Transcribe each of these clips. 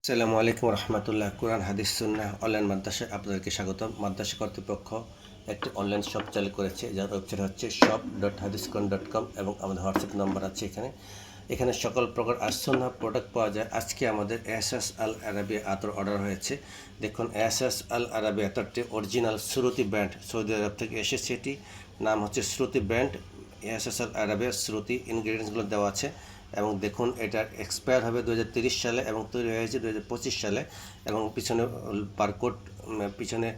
আসসালামু আলাইকুম রহমতুল্লাহ। কোরআন হাদিস সুন্নাহ অনলাইন মাদ্রাসায় আপনাদেরকে স্বাগতম। মাদ্রাসা কর্তৃপক্ষ একটি অনলাইন শপ চালু করেছে, যার ওয়েবসাইট হচ্ছে shop.hadisquran.com এবং আমাদের হোয়াটসঅ্যাপ নাম্বার আছে এখানে সকল প্রকার আসুন্নাহ প্রোডাক্ট পাওয়া যায়। আজকে আমাদের এসএস আল আরাবিয়া আতর অর্ডার হয়েছে। দেখুন, এসএস আল আরাবিয়া আতরটি অরিজিনাল শ্রুতি ব্র্যান্ড, সৌদি আরব থেকে এসেছে। এটি নাম হচ্ছে শ্রুতি ব্র্যান্ড। এসএস আল আরাবিয়া শ্রুতি ইনগ্রিডিয়েন্টসগুলো দেওয়া আছে এবং দেখুন, এটার এক্সপায়ার হবে 2030 সালে এবং তৈরি হয়েছে 2025 সালে। এবং পিছনে বারকোড, পিছনে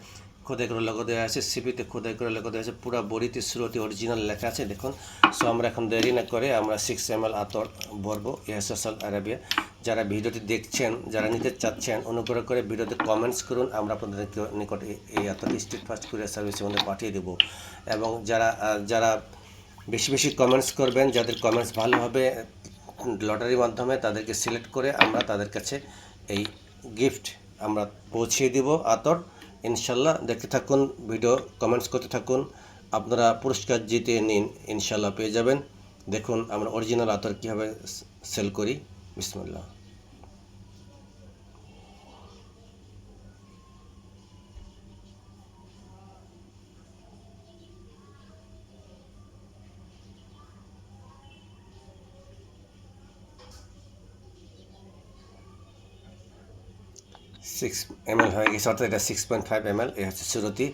খোদাই করে লোগো দেওয়া আছে, সিপিতে খোদাই করে লোগো দেওয়া আছে, পুরো বডিতে শ্রুতি অরিজিনাল লেখা আছে। দেখুন, সো আমরা এখন দেরি না করে আমরা 6 ml আতর ভরবো এসএস আল আরাবিয়া। যারা ভিডিওটি দেখছেন, যারা নিতে চাচ্ছেন, অনুগ্রহ করে ভিডিওতে কমেন্টস করুন। আমরা আপনাদের নিকটে এই আতরটি স্ট্রিট ফাস্ট কুরিয়ার সার্ভিসের মধ্যে পাঠিয়ে দেবো। এবং যারা বেশি বেশি কমেন্টস করবেন, যাদের কমেন্টস ভালো হবে, লটারির মাধ্যমে তাদেরকে সিলেক্ট করে আমরা তাদের কাছে এই গিফট আমরা পৌঁছিয়ে দিব আতর, ইনশাল্লাহ। দেখতে থাকুন ভিডিও, কমেন্টস করতে থাকুন, আপনারা পুরস্কার জিতে নিন, ইনশাল্লাহ পেয়ে যাবেন। দেখুন আমরা অরিজিনাল আতর কীভাবে সেল করি। বিসমিল্লাহ। 6 ml হয়ে গেছে, অর্থাৎ এটা 6.5 ml। এ হচ্ছে শ্রুতি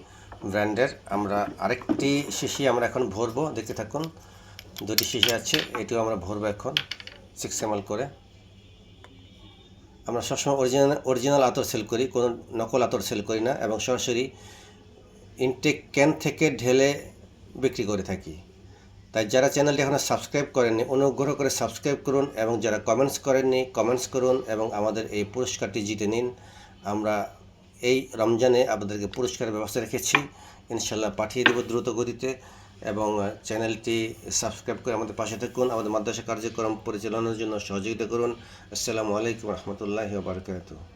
ব্র্যান্ডের। আমরা আরেকটি শিশি আমরা এখন ভরবো, দেখতে থাকুন। দুটি শিশি আছে, এটিও আমরা ভরবো এখন 6 ml করে। আমরা সবসময় অরিজিনাল আতর সেল করি, কোনো নকল আতর সেল করি না, এবং সরাসরি ইনটেক ক্যান থেকে ঢেলে বিক্রি করে থাকি। তাই যারা চ্যানেলটি এখনও সাবস্ক্রাইব করেননি, অনুগ্রহ করে সাবস্ক্রাইব করুন, এবং যারা কমেন্টস করেননি কমেন্টস করুন এবং আমাদের এই পুরস্কারটি জিতে নিন। আমরা এই রমজানে আপনাদেরকে পুরস্কারের ব্যবস্থা রেখেছি, ইনশাল্লাহ পাঠিয়ে দেব দ্রুত গতিতে। এবং চ্যানেলটি সাবস্ক্রাইব করে আমাদের পাশে থাকুন, আমাদের মাদ্রাসা কার্যক্রম পরিচালনার জন্য সহযোগিতা করুন। আসসালামু আলাইকুম রহমতুল্লাহি ওয়া বারাকাতুহু।